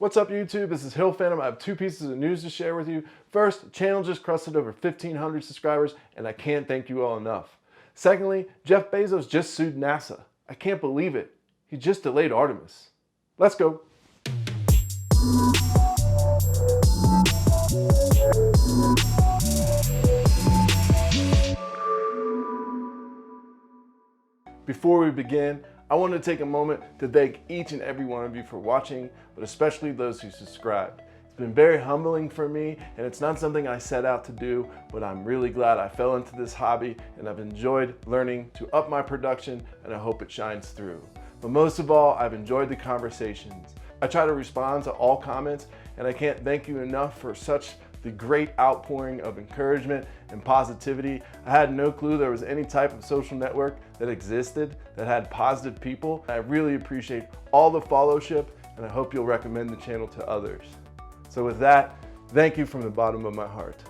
What's up YouTube? This is Hill Phantom. I have two pieces of news to share with you. First, the channel just crusted over 1,500 subscribers and I can't thank you all enough. Secondly, Jeff Bezos just sued NASA. I can't believe it. He just delayed Artemis. Let's go. Before we begin, I want to take a moment to thank each and every one of you for watching, but especially those who subscribed. It's been very humbling for me, and it's not something I set out to do, but I'm really glad I fell into this hobby, and I've enjoyed learning to up my production, and I hope it shines through. But most of all, I've enjoyed the conversations. I try to respond to all comments, and I can't thank you enough for the great outpouring of encouragement and positivity. I had no clue there was any type of social network that existed that had positive people. I really appreciate all the followship, and I hope you'll recommend the channel to others. So with that, thank you from the bottom of my heart.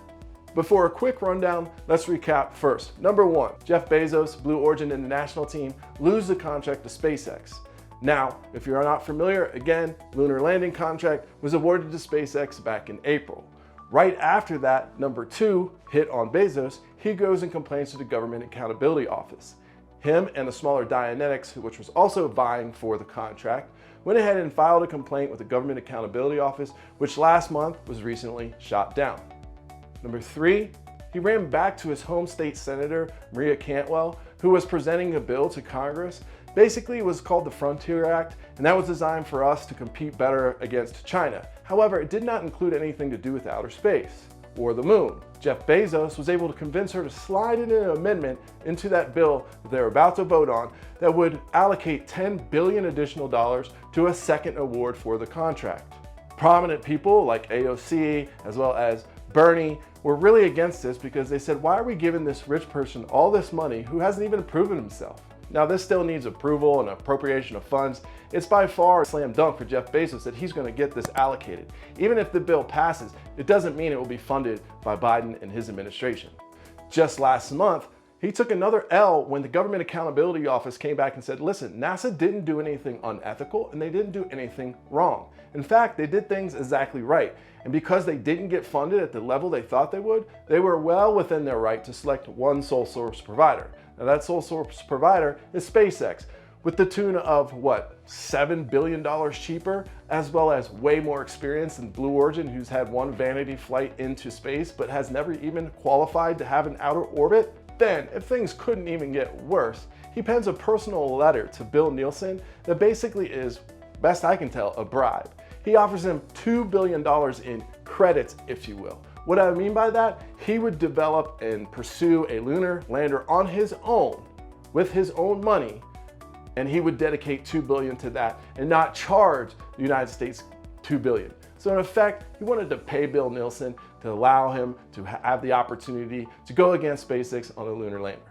But for a quick rundown, let's recap first. Number one, Jeff Bezos, Blue Origin International team lose the contract to SpaceX. Now, if you're not familiar, again, Lunar Landing Contract was awarded to SpaceX back in April. Right after that, number two, hit on Bezos, he goes and complains to the Government Accountability Office. Him and the smaller Dianetics, which was also vying for the contract, went ahead and filed a complaint with the Government Accountability Office, which last month was recently shot down. Number three, he ran back to his home state senator, Maria Cantwell, who was presenting a bill to Congress. Basically, it was called the Frontier Act, and that was designed for us to compete better against China. However, it did not include anything to do with outer space or the moon. Jeff Bezos was able to convince her to slide in an amendment into that bill that they're about to vote on that would allocate $10 billion additional dollars to a second award for the contract. Prominent people like AOC as well as Bernie were really against this because they said, why are we giving this rich person all this money who hasn't even proven himself? Now this still needs approval and appropriation of funds. It's by far a slam dunk for Jeff Bezos that he's going to get this allocated. Even if the bill passes, it doesn't mean it will be funded by Biden and his administration. Just last month, he took another L when the Government Accountability Office came back and said, listen, NASA didn't do anything unethical and they didn't do anything wrong. In fact, they did things exactly right. And because they didn't get funded at the level they thought they would, they were well within their right to select one sole source provider. Now that sole source provider is SpaceX, with the tune of what, $7 billion cheaper, as well as way more experience than Blue Origin, who's had one vanity flight into space, but has never even qualified to have an outer orbit. Then, if things couldn't even get worse, he pens a personal letter to Bill Nielsen that basically is, best I can tell, a bribe. He offers him $2 billion in credits, if you will. What I mean by that, he would develop and pursue a lunar lander on his own, with his own money, and he would dedicate $2 billion to that and not charge the United States $2 billion. So in effect, he wanted to pay Bill Nielsen to allow him to have the opportunity to go against SpaceX on a lunar lander.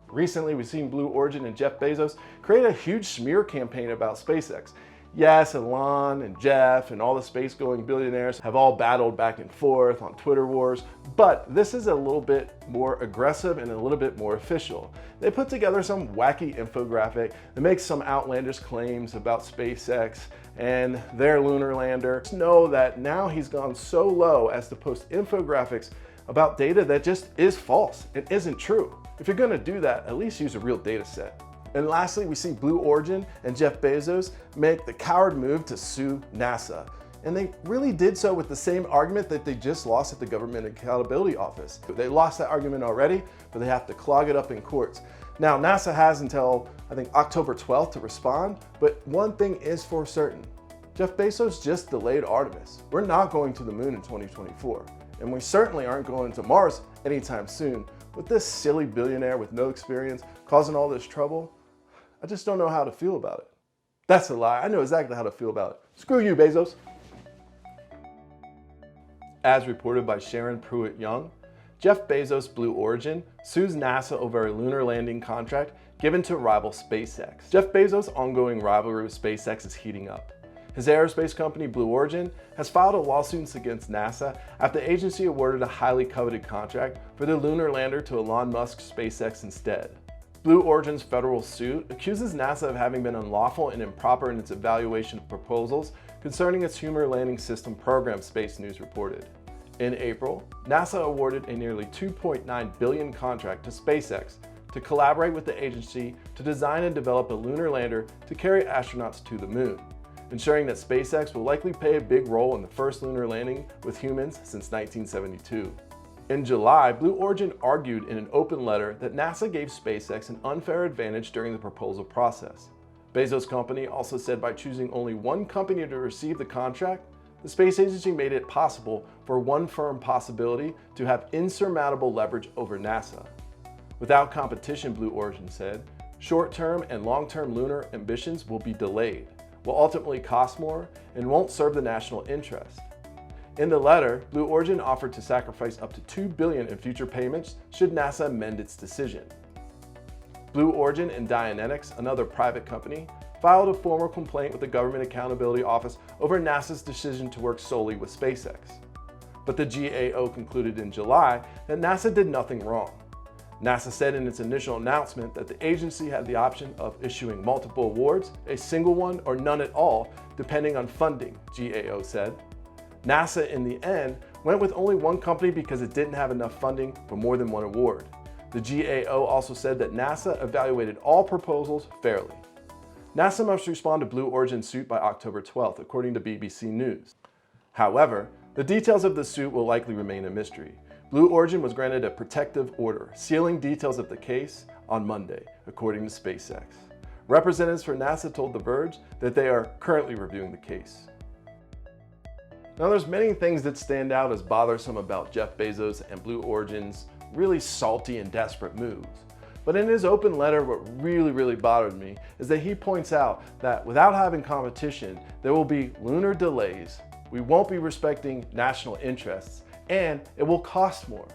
Recently, we've seen Blue Origin and Jeff Bezos create a huge smear campaign about SpaceX. Yes, Elon and Jeff and all the space-going billionaires have all battled back and forth on Twitter wars, but this is a little bit more aggressive and a little bit more official. They put together some wacky infographic that makes some outlandish claims about SpaceX and their lunar lander. Just know that now he's gone so low as to post infographics about data that just is false and isn't true. If you're gonna do that, at least use a real data set. And lastly, we see Blue Origin and Jeff Bezos make the coward move to sue NASA. And they really did so with the same argument that they just lost at the Government Accountability Office. They lost that argument already, but they have to clog it up in courts. Now, NASA has until, I think, October 12th to respond, but one thing is for certain. Jeff Bezos just delayed Artemis. We're not going to the moon in 2024, and we certainly aren't going to Mars anytime soon. With this silly billionaire with no experience causing all this trouble, I just don't know how to feel about it. That's a lie. I know exactly how to feel about it. Screw you, Bezos. As reported by Sharon Pruitt-Young, Jeff Bezos Blue Origin sues NASA over a lunar landing contract given to rival SpaceX. Jeff Bezos' ongoing rivalry with SpaceX is heating up. His aerospace company, Blue Origin, has filed a lawsuit against NASA after the agency awarded a highly coveted contract for the lunar lander to Elon Musk's SpaceX instead. Blue Origin's federal suit accuses NASA of having been unlawful and improper in its evaluation of proposals concerning its Human Landing System program, Space News reported. In April, NASA awarded a nearly $2.9 billion contract to SpaceX to collaborate with the agency to design and develop a lunar lander to carry astronauts to the moon, ensuring that SpaceX will likely play a big role in the first lunar landing with humans since 1972. In July, Blue Origin argued in an open letter that NASA gave SpaceX an unfair advantage during the proposal process. Bezos' company also said by choosing only one company to receive the contract, the space agency made it possible for one firm possibility to have insurmountable leverage over NASA. Without competition, Blue Origin said, short-term and long-term lunar ambitions will be delayed, will ultimately cost more, and won't serve the national interest. In the letter, Blue Origin offered to sacrifice up to $2 billion in future payments should NASA amend its decision. Blue Origin and Dynetics, another private company, filed a formal complaint with the Government Accountability Office over NASA's decision to work solely with SpaceX. But the GAO concluded in July that NASA did nothing wrong. NASA said in its initial announcement that the agency had the option of issuing multiple awards, a single one, or none at all, depending on funding, GAO said. NASA, in the end, went with only one company because it didn't have enough funding for more than one award. The GAO also said that NASA evaluated all proposals fairly. NASA must respond to Blue Origin's suit by October 12th, according to BBC News. However, the details of the suit will likely remain a mystery. Blue Origin was granted a protective order, sealing details of the case on Monday, according to SpaceX. Representatives for NASA told The Verge that they are currently reviewing the case. Now, there's many things that stand out as bothersome about Jeff Bezos and Blue Origin's really salty and desperate moves. But in his open letter, what really bothered me is that he points out that without having competition, there will be lunar delays, we won't be respecting national interests, and it will cost more.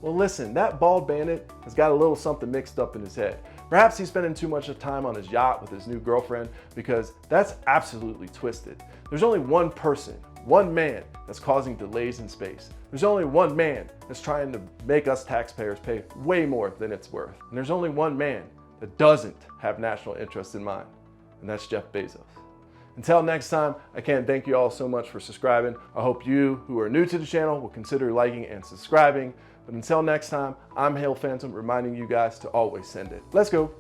Well, listen, that bald bandit has got a little something mixed up in his head. Perhaps he's spending too much time on his yacht with his new girlfriend, because that's absolutely twisted. There's only one person, one man, that's causing delays in space. There's only one man that's trying to make us taxpayers pay way more than it's worth. And there's only one man that doesn't have national interests in mind, and that's Jeff Bezos. Until next time, I can't thank you all so much for subscribing. I hope you who are new to the channel will consider liking and subscribing. But until next time, I'm Hail Phantom, reminding you guys to always send it. Let's go.